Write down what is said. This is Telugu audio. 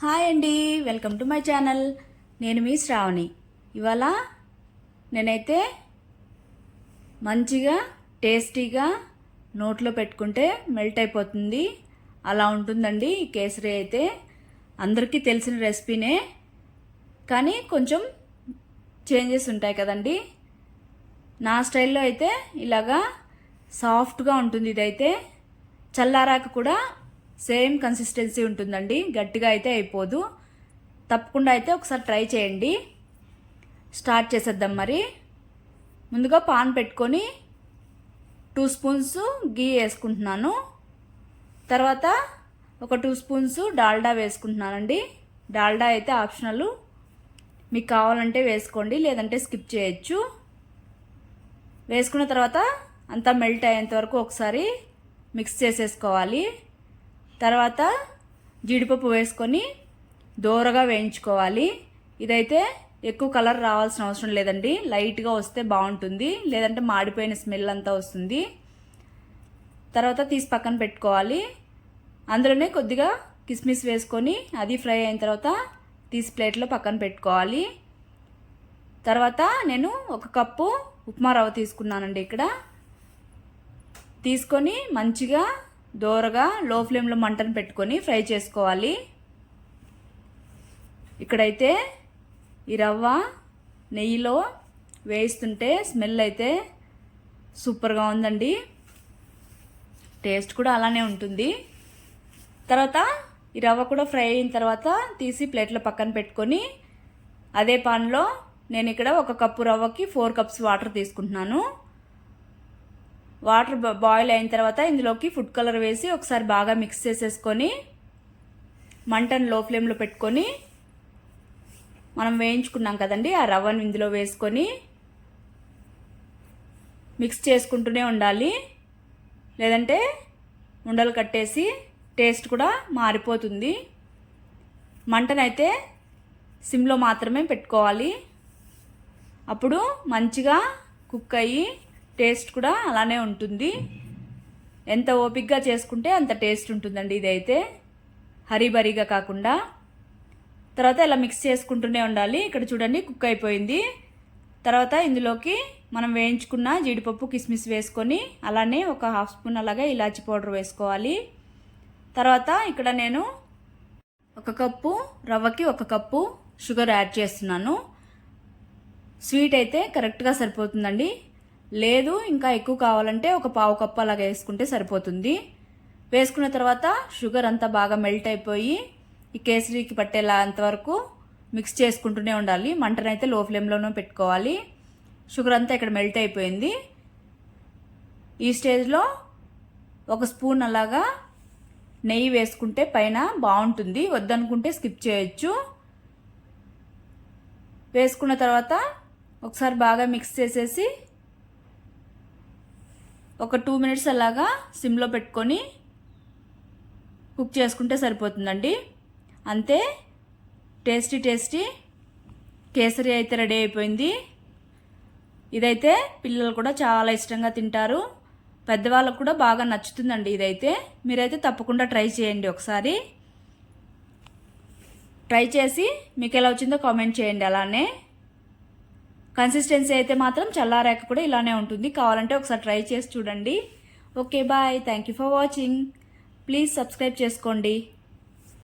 హాయ్ అండి, వెల్కమ్ టు మై ఛానల్. నేను మీ శ్రావణి. ఇవాళ నేనైతే మంచిగా టేస్టీగా నోట్లో పెట్టుకుంటే మెల్ట్ అయిపోతుంది అలా ఉంటుందండి ఈ కేసరి. అయితే అందరికీ తెలిసిన రెసిపీనే, కానీ కొంచెం చేంజెస్ ఉంటాయి కదండి. నా స్టైల్లో అయితే ఇలాగా సాఫ్ట్గా ఉంటుంది. ఇదైతే చల్లారాక కూడా సేమ్ కన్సిస్టెన్సీ ఉంటుందండి, గట్టిగా అయితే అయిపోదు. తప్పకుండా అయితే ఒకసారి ట్రై చేయండి. స్టార్ట్ చేసేద్దాం. మరి ముందుగా పాన్ పెట్టుకొని 2 స్పూన్స్ గీ వేసుకుంటున్నాను. తర్వాత ఒక 2 స్పూన్స్ డాల్డా వేసుకుంటున్నానండి. డాల్డా అయితే ఆప్షనల్, మీకు కావాలంటే వేసుకోండి, లేదంటే స్కిప్ చేయొచ్చు. వేసుకున్న తర్వాత అంతా మెల్ట్ అయ్యేంత వరకు ఒకసారి మిక్స్ చేసేసుకోవాలి. తర్వాత జీడిపప్పు వేసుకొని దోరగా వేయించుకోవాలి. ఇదైతే ఎక్కువ కలర్ రావాల్సిన అవసరం లేదండి, లైట్గా వస్తే బాగుంటుంది, లేదంటే మాడిపోయిన స్మెల్ అంతా వస్తుంది. తర్వాత తీసి పక్కన పెట్టుకోవాలి. అందులోనే కొద్దిగా కిస్మిస్ వేసుకొని అది ఫ్రై అయిన తర్వాత తీసి ప్లేట్లో పక్కన పెట్టుకోవాలి. తర్వాత నేను 1 కప్పు ఉప్మా రవ్వ తీసుకున్నానండి. ఇక్కడ తీసుకొని మంచిగా దోరగా లో ఫ్లేమ్లో మంటను పెట్టుకొని ఫ్రై చేసుకోవాలి. ఇక్కడైతే ఈ రవ్వ నెయ్యిలో వేయిస్తుంటే స్మెల్ అయితే సూపర్గా ఉందండి, టేస్ట్ కూడా అలానే ఉంటుంది. తర్వాత ఈ రవ్వ కూడా ఫ్రై అయిన తర్వాత తీసి ప్లేట్లో పక్కన పెట్టుకొని అదే పాన్లో నేను ఇక్కడ 1 కప్పు రవ్వకి 4 కప్స్ వాటర్ తీసుకుంటున్నాను. వాటర్ బాయిల్ అయిన తర్వాత ఇందులోకి ఫుడ్ కలర్ వేసి ఒకసారి బాగా మిక్స్ చేసేసుకొని మంటను లో ఫ్లేమ్లో పెట్టుకొని మనం వేయించుకున్నాం కదండి ఆ రవ్వను ఇందులో వేసుకొని మిక్స్ చేసుకుంటూనే ఉండాలి, లేదంటే ఉండలు కట్టేసి టేస్ట్ కూడా మారిపోతుంది. మంటనైతే సిమ్లో మాత్రమే పెట్టుకోవాలి, అప్పుడు మంచిగా కుక్ అయ్యి టేస్ట్ కూడా అలానే ఉంటుంది. ఎంత ఓపిక్గా చేసుకుంటే అంత టేస్ట్ ఉంటుందండి ఇదైతే, హరీబరీగా కాకుండా. తర్వాత ఇలా మిక్స్ చేసుకుంటూనే ఉండాలి. ఇక్కడ చూడండి కుక్ అయిపోయింది. తర్వాత ఇందులోకి మనం వేయించుకున్న జీడిపప్పు కిస్మిస్ వేసుకొని అలానే ఒక 1/2 స్పూన్ అలాగే ఇలాచీ పౌడర్ వేసుకోవాలి. తర్వాత ఇక్కడ నేను 1 కప్పు రవ్వకి 1 కప్పు షుగర్ యాడ్ చేస్తున్నాను. స్వీట్ అయితే కరెక్ట్గా సరిపోతుందండి, లేదు ఇంకా ఎక్కువ కావాలంటే 1/4 కప్పు అలాగే వేసుకుంటే సరిపోతుంది. వేసుకున్న తర్వాత షుగర్ అంతా బాగా మెల్ట్ అయిపోయి ఈ కేసరికి పట్టేలా అంతవరకు మిక్స్ చేసుకుంటూనే ఉండాలి. మంటనైతే లో ఫ్లేమ్లోనే పెట్టుకోవాలి. షుగర్ అంతా ఇక్కడ మెల్ట్ అయిపోయింది. ఈ స్టేజ్లో 1 స్పూన్ అలాగా నెయ్యి వేసుకుంటే పైన బాగుంటుంది, వద్దనుకుంటే స్కిప్ చేయొచ్చు. వేసుకున్న తర్వాత ఒకసారి బాగా మిక్స్ చేసేసి ఒక 2 మినిట్స్ అలాగా సిమ్లో పెట్టుకొని కుక్ చేసుకుంటే సరిపోతుందండి. అంతే, టేస్టీ కేసరి అయితే రెడీ అయిపోయింది. ఇదైతే పిల్లలు కూడా చాలా ఇష్టంగా తింటారు, పెద్దవాళ్ళకు కూడా బాగా నచ్చుతుందండి. ఇదైతే మీరైతే తప్పకుండా ట్రై చేయండి. ఒకసారి ట్రై చేసి మీకు ఎలా వచ్చిందో కామెంట్ చేయండి. అలానే కన్సిస్టెన్సీ అయితే మాత్రం చల్లారాక కూడా ఇలానే ఉంటుంది, కావాలంటే ఒకసారి ట్రై చేసి చూడండి. Okay, bye. Thank you for watching. Please subscribe చేసుకోండి.